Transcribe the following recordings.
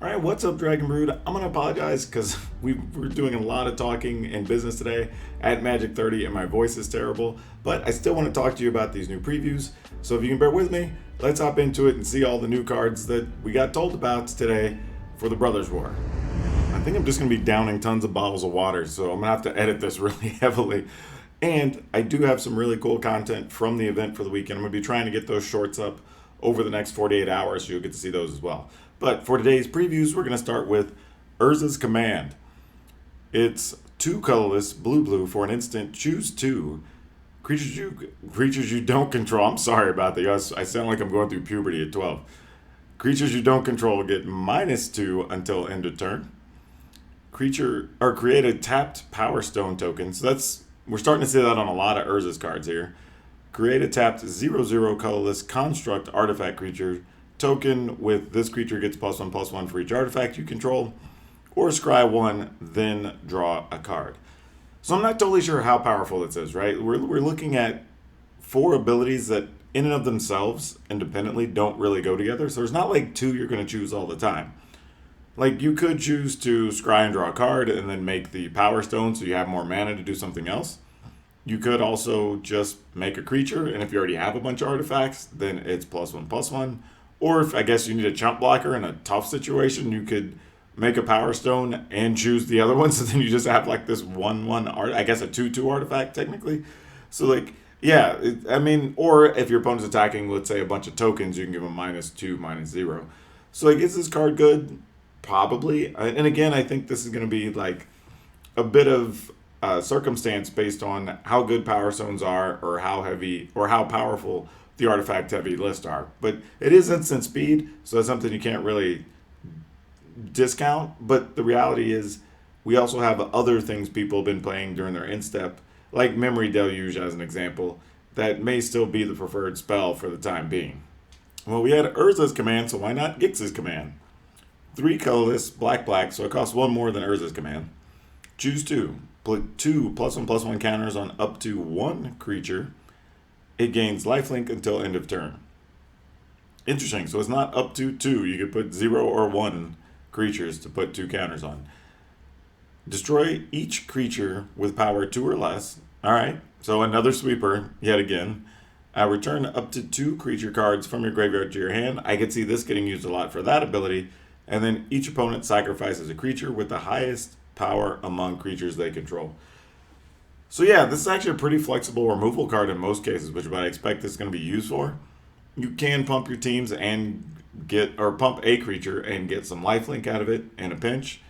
All right, what's up, Dragon Brood? I'm going to apologize because we're doing a lot of talking in business today at Magic 30 and my voice is terrible, but I still want to talk to you about these new previews. So if you can bear with me, let's hop into it and see all the new cards that we got told about today for the Brothers War. I think I'm just going to be downing tons of bottles of water, so I'm going to have to edit this really heavily. And I do have some really cool content from the event for the weekend. I'm going to be trying to get those shorts up over the next 48 hours, so you'll get to see those as well. But for today's previews, we're going to start with Erza's Command. It's 2 colorless, blue for an instant. Choose 2 creatures you don't control. I'm sorry about that. I sound like I'm going through puberty at 12. Creatures you don't control get -2 until end of turn. Create a tapped Power Stone token. So we're starting to see that on a lot of Erza's cards here. Create a tapped 0/0 colorless construct artifact creature token with this creature gets +1/+1 for each artifact you control, or scry 1, then draw a card. So I'm not totally sure how powerful this is, right? We're looking at 4 abilities that in and of themselves independently don't really go together. So there's not like 2 you're going to choose all the time. Like you could choose to scry and draw a card and then make the Power Stone so you have more mana to do something else. You could also just make a creature, and if you already have a bunch of artifacts, then it's +1/+1. Or if I guess you need a chump blocker in a tough situation, you could make a Power Stone and choose the other one, so then you just have like this 1/1 art, I guess a 2/2 artifact technically. So like, yeah, or if your opponent's attacking, let's say a bunch of tokens, you can give them -2, -0. So like, is this card good? Probably. And again, I think this is going to be like a bit of circumstance based on how good Power Stones are, or how heavy or how powerful the artifact heavy list are. But it is instant speed, so that's something you can't really discount. But the reality is we also have other things people have been playing during their instep, like Memory Deluge as an example, that may still be the preferred spell for the time being. Well, we had Erza's Command, so why not Gix's Command? 3 colorless, black, so it costs 1 more than Erza's Command. Choose 2. Put 2 +1/+1 counters on up to 1 creature. It gains lifelink until end of turn. Interesting. So it's not up to 2. You could put 0 or 1 creatures to put 2 counters on. Destroy each creature with power 2 or less. All right. So another sweeper yet again. Return up to 2 creature cards from your graveyard to your hand. I could see this getting used a lot for that ability. And then each opponent sacrifices a creature with the highest power among creatures they control. So yeah, this is actually a pretty flexible removal card in most cases, which is what I expect this is going to be used for. You can pump your teams and pump a creature and get some lifelink out of it in a pinch.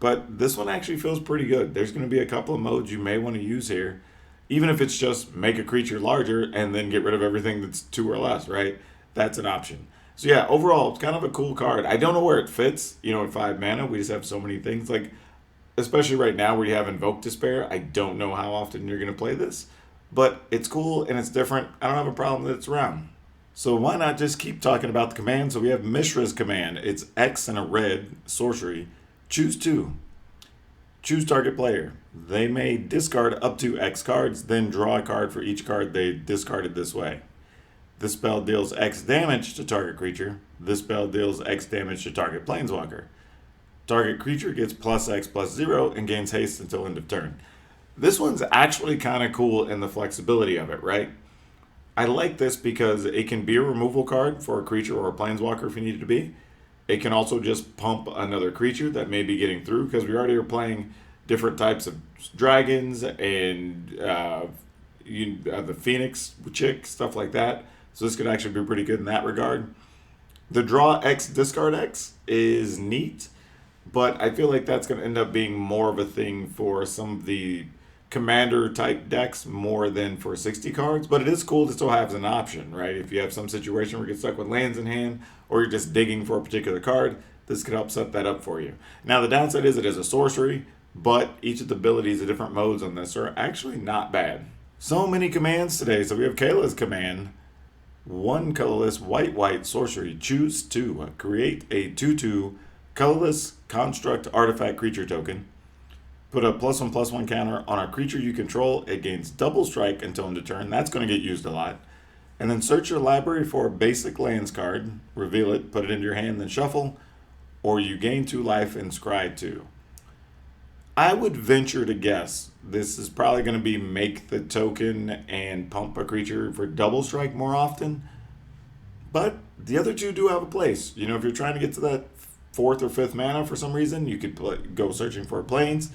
But this one actually feels pretty good. There's going to be a couple of modes you may want to use here, even if it's just make a creature larger and then get rid of everything that's 2 or less, right? That's an option. So yeah, overall, it's kind of a cool card. I don't know where it fits, at 5 mana. We just have so many things. Like, especially right now where you have Invoke Despair, I don't know how often you're going to play this. But it's cool and it's different. I don't have a problem that it's around. So why not just keep talking about the command? So we have Mishra's Command. It's X and a red sorcery. Choose 2. Choose target player. They may discard up to X cards, then draw a card for each card they discarded this way. This spell deals X damage to target creature. This spell deals X damage to target planeswalker. Target creature gets +X/+0 and gains haste until end of turn. This one's actually kind of cool in the flexibility of it, right? I like this because it can be a removal card for a creature or a planeswalker if you need it to be. It can also just pump another creature that may be getting through, because we already are playing different types of dragons and the Phoenix chick, stuff like that. So this could actually be pretty good in that regard. The draw X, discard X is neat, but I feel like that's going to end up being more of a thing for some of the commander type decks more than for 60 cards. But it is cool to still have as an option, right? If you have some situation where you get stuck with lands in hand, or you're just digging for a particular card, this could help set that up for you. Now the downside is it is a sorcery, but each of the abilities, the different modes on this are actually not bad. So many commands today. So we have Kayla's Command. 1 colorless white sorcery. Choose 2. Create a 2/2 colorless construct artifact creature token. Put a +1/+1 counter on a creature you control. It gains double strike until end of turn. That's going to get used a lot. And then search your library for a basic lands card. Reveal it, put it into your hand, then shuffle. or you gain 2 life and scry 2. I would venture to guess this is probably going to be make the token and pump a creature for double strike more often. But the other two do have a place. You know, if you're trying to get to that 4th or 5th mana for some reason, you could go searching for planes,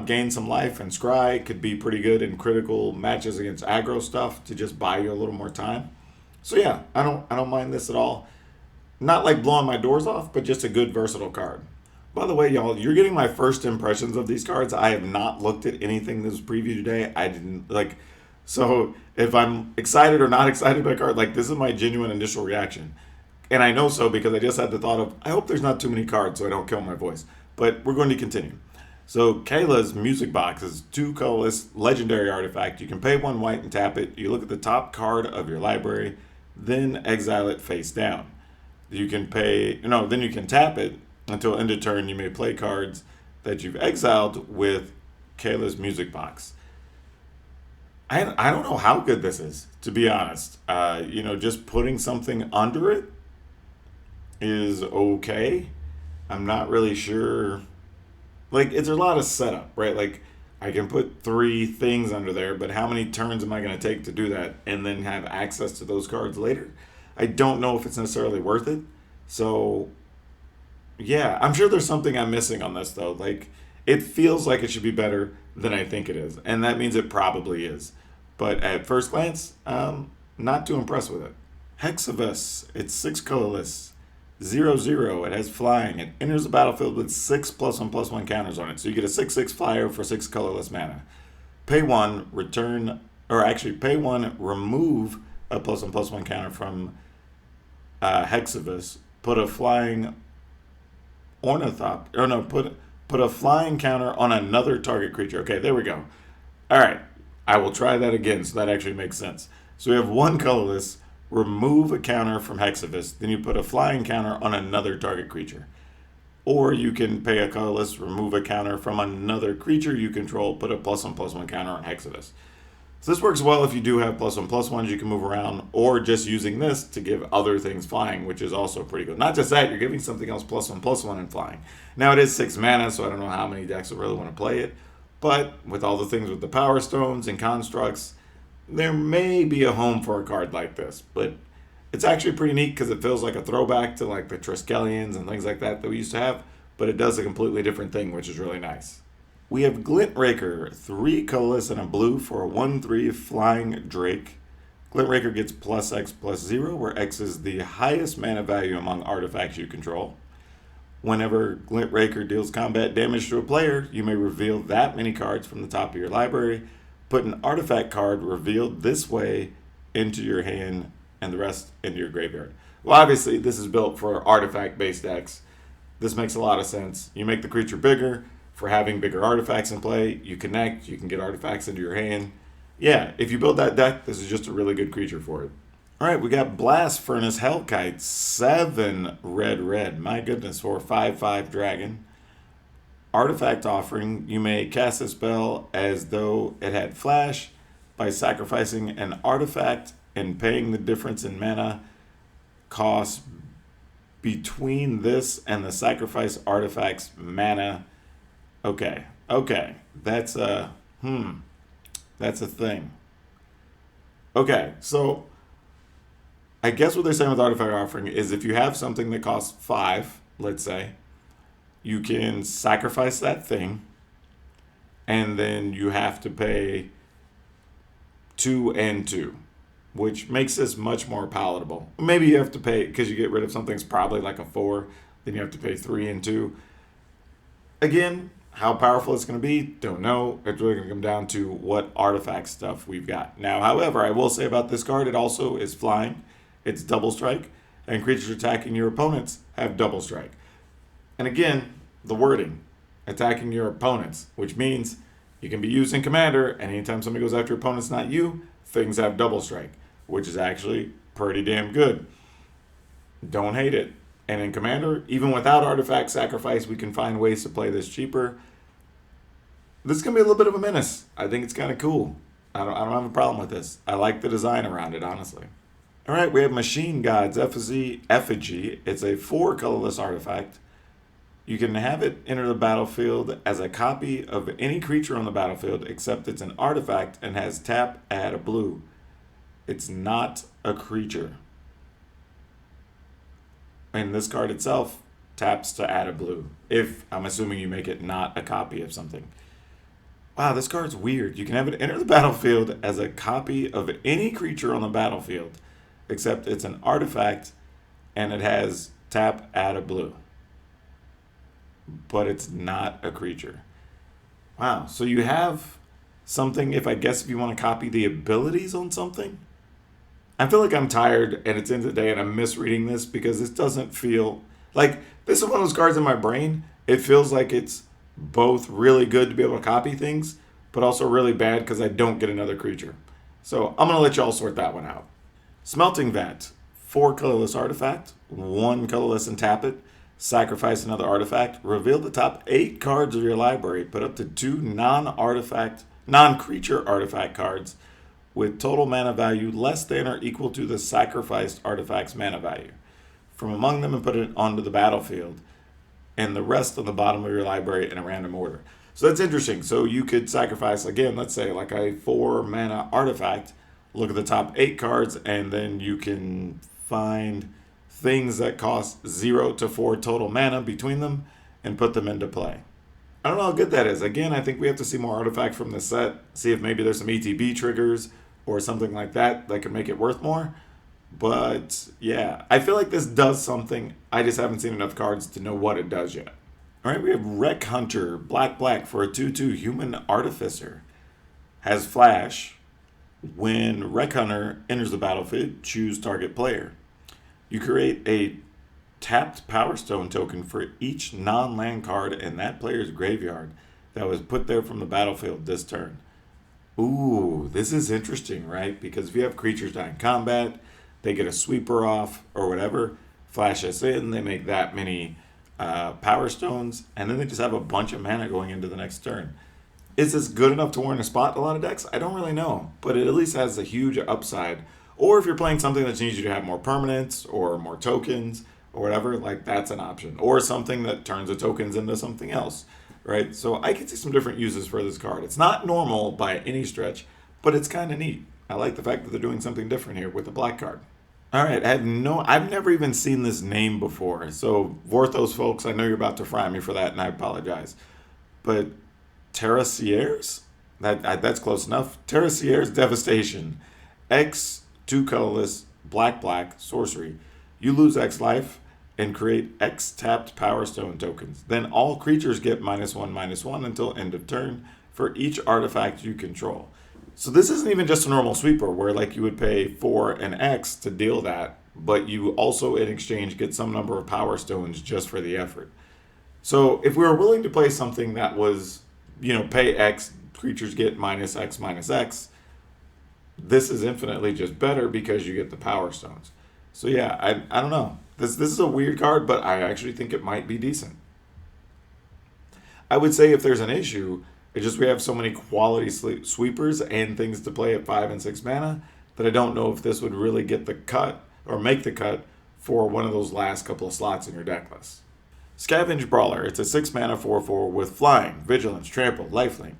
gain some life, and scry could be pretty good in critical matches against aggro stuff to just buy you a little more time. So yeah, I don't mind this at all. Not like blowing my doors off, but just a good versatile card. By the way, y'all, you're getting my first impressions of these cards. I have not looked at anything that was previewed today. I didn't like. So if I'm excited or not excited by a card, like this is my genuine initial reaction. And I know so because I just had the thought of, I hope there's not too many cards so I don't kill my voice. But we're going to continue. So Kayla's Music Box is 2 colorless legendary artifact. You can pay 1 white and tap it. You look at the top card of your library, then exile it face down. You can then you can tap it until end of turn. You may play cards that you've exiled with Kayla's Music Box. I don't know how good this is, to be honest. Just putting something under it is okay. I'm not really sure. Like, it's a lot of setup, right? Like, I can put 3 things under there, but how many turns am I going to take to do that and then have access to those cards later? I don't know if it's necessarily worth it. So, yeah, I'm sure there's something I'm missing on this, though. Like, it feels like it should be better than I think it is, and that means it probably is. But at first glance, not too impressed with it. Hexabus, it's 6 colorless, 0/0. It has flying. It enters the battlefield with 6 +1/+1 counters on it. So you get a 6/6 flyer for 6 colorless mana. Pay 1, pay 1, remove a +1/+1 counter from Hexabus. Put a flying put a flying counter on another target creature. Okay, there we go. All right, I will try that again so that actually makes sense. So we have 1 colorless, remove a counter from Hexabus, then you put a flying counter on another target creature. Or you can pay a colorless, remove a counter from another creature you control, put a +1/+1 counter on Hexabus. So this works well if you do have +1/+1s you can move around, or just using this to give other things flying, which is also pretty good. Not just that, you're giving something else +1/+1 and flying. Now it is 6 mana, so I don't know how many decks will really want to play it, but with all the things with the Power Stones and constructs, there may be a home for a card like this. But it's actually pretty neat because it feels like a throwback to like the Triskelions and things like that we used to have, but it does a completely different thing, which is really nice. We have Glintraker, 3 colorless and a blue for a 1/3 flying Drake. Glintraker gets +X/+0, where X is the highest mana value among artifacts you control. Whenever Glintraker deals combat damage to a player, you may reveal that many cards from the top of your library. Put an artifact card revealed this way into your hand and the rest into your graveyard. Well, obviously, this is built for artifact-based decks. This makes a lot of sense. You make the creature bigger for having bigger artifacts in play. You connect, you can get artifacts into your hand. Yeah, if you build that deck, this is just a really good creature for it. All right, we got Blast Furnace Hellkite, 7 red. My goodness, for a 5/5 dragon. Artifact Offering, you may cast a spell as though it had flash by sacrificing an artifact and paying the difference in mana cost between this and the sacrifice artifact's mana. Okay, that's a thing. Okay, so I guess what they're saying with Artifact Offering is if you have something that costs 5, let's say, you can sacrifice that thing, and then you have to pay 2 and 2, which makes this much more palatable. Maybe you have to pay, because you get rid of something's probably like a 4, then you have to pay 3 and 2. Again, how powerful it's going to be, don't know. It's really going to come down to what artifact stuff we've got. Now, however, I will say about this card, it also is flying. It's double strike, and creatures attacking your opponents have double strike. And again, the wording, attacking your opponents, which means you can be used in Commander, and anytime somebody goes after your opponents, not you, things have double strike, which is actually pretty damn good. Don't hate it. And in Commander, even without artifact sacrifice, we can find ways to play this cheaper. This is going to be a little bit of a menace. I think it's kind of cool. I don't have a problem with this. I like the design around it, honestly. All right, we have Machine God's Effigy. It's a 4 colorless artifact. You can have it enter the battlefield as a copy of any creature on the battlefield, except it's an artifact and has tap, add a blue. It's not a creature. And this card itself taps to add a blue, if I'm assuming you make it not a copy of something. Wow, this card's weird. You can have it enter the battlefield as a copy of any creature on the battlefield, except it's an artifact and it has tap, add a blue. But it's not a creature. Wow, so you have something, if you want to copy the abilities on something. I feel like I'm tired and it's into the day and I'm misreading this because this doesn't feel like, this is one of those cards in my brain. It feels like it's both really good to be able to copy things, but also really bad because I don't get another creature. So I'm going to let y'all sort that one out. Smelting Vat, 4 colorless artifact, 1 colorless and tap it. Sacrifice another artifact. Reveal the top 8 cards of your library. Put up to 2 non-creature artifact cards with total mana value less than or equal to the sacrificed artifact's mana value from among them and put it onto the battlefield, and the rest on the bottom of your library in a random order. So that's interesting. So you could sacrifice, again, let's say like a 4 mana artifact, look at the top 8 cards, and then you can find things that cost 0 to 4 total mana between them and put them into play. I don't know how good that is. Again, I think we have to see more artifacts from this set, see if maybe there's some ETB triggers or something like that that could make it worth more. But yeah, I feel like this does something. I just haven't seen enough cards to know what it does yet. All right, we have Wreck Hunter, black for a 2/2 human artificer. Has flash. When Wreck Hunter enters the battlefield, choose target player. You create a tapped Power Stone token for each non-land card in that player's graveyard that was put there from the battlefield this turn. Ooh, this is interesting, right? Because if you have creatures die in combat, they get a sweeper off or whatever, flash us in, they make that many Power Stones, and then they just have a bunch of mana going into the next turn. Is this good enough to warrant a spot in a lot of decks? I don't really know, but it at least has a huge upside. Or if you're playing something that needs you to have more permanents or more tokens or whatever, like that's an option. Or something that turns the tokens into something else, right? So I can see some different uses for this card. It's not normal by any stretch, but it's kind of neat. I like the fact that they're doing something different here with the black card. All right, I've never even seen this name before. So Vorthos folks, I know you're about to fry me for that, and I apologize. But Terracieres? That's close enough. Terracieres Devastation. X, 2 colorless, black, sorcery. You lose X life and create X tapped Power Stone tokens. Then all creatures get -1/-1 until end of turn for each artifact you control. So this isn't even just a normal sweeper where like you would pay 4 and X to deal that, but you also in exchange get some number of Power Stones just for the effort. So if we were willing to play something that was, pay X, creatures get -X/-X, this is infinitely just better because you get the Power Stones. So yeah, I don't know. This is a weird card, but I actually think it might be decent. I would say if there's an issue, it's just we have so many quality sweepers and things to play at 5 and 6 mana that I don't know if this would really get the cut or make the cut for one of those last couple of slots in your deck list. Scavenge Brawler. It's a 6 mana 4/4 with flying, vigilance, trample, lifelink.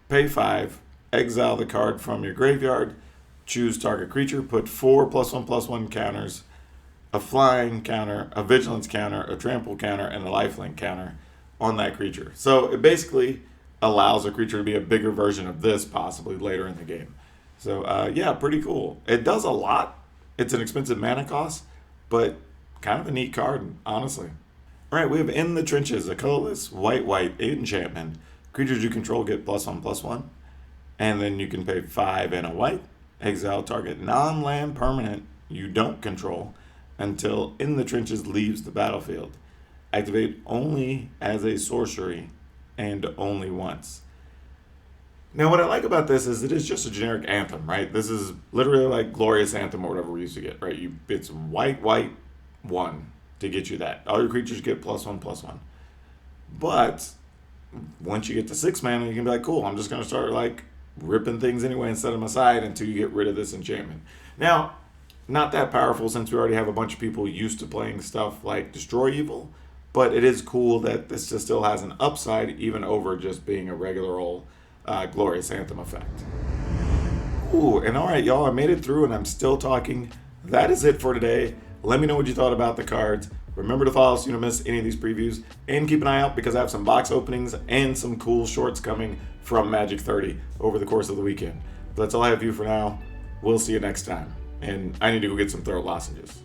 Pay 5, exile the card from your graveyard, choose target creature, put 4 +1/+1 counters, a flying counter, a vigilance counter, a trample counter, and a lifelink counter on that creature. So it basically allows a creature to be a bigger version of this possibly later in the game. So yeah, pretty cool. It does a lot. It's an expensive mana cost, but kind of a neat card, honestly. All right, we have In the Trenches, a colorless white enchantment. Creatures you control get +1/+1, and then you can pay 5 and a white. Exile target non-land permanent you don't control until In the Trenches leaves the battlefield. Activate only as a sorcery and only once. Now, what I like about this is it is just a generic anthem, right? This is literally like Glorious Anthem or whatever we used to get, right? It's white, 1 to get you that. All your creatures get +1/+1. But once you get to 6 mana, you can be like, cool, I'm just going to start like ripping things anyway and set them aside until you get rid of this enchantment. Now, Not that powerful since we already have a bunch of people used to playing stuff like Destroy Evil, but it is cool that this just still has an upside even over just being a regular old Glorious Anthem effect. Ooh, and alright y'all, I made it through and I'm still talking. That is it for today. Let me know what you thought about the cards. Remember to follow so you don't miss any of these previews, and keep an eye out because I have some box openings and some cool shorts coming from Magic 30 over the course of the weekend. But that's all I have for you for now. We'll see you next time. And I need to go get some throat lozenges.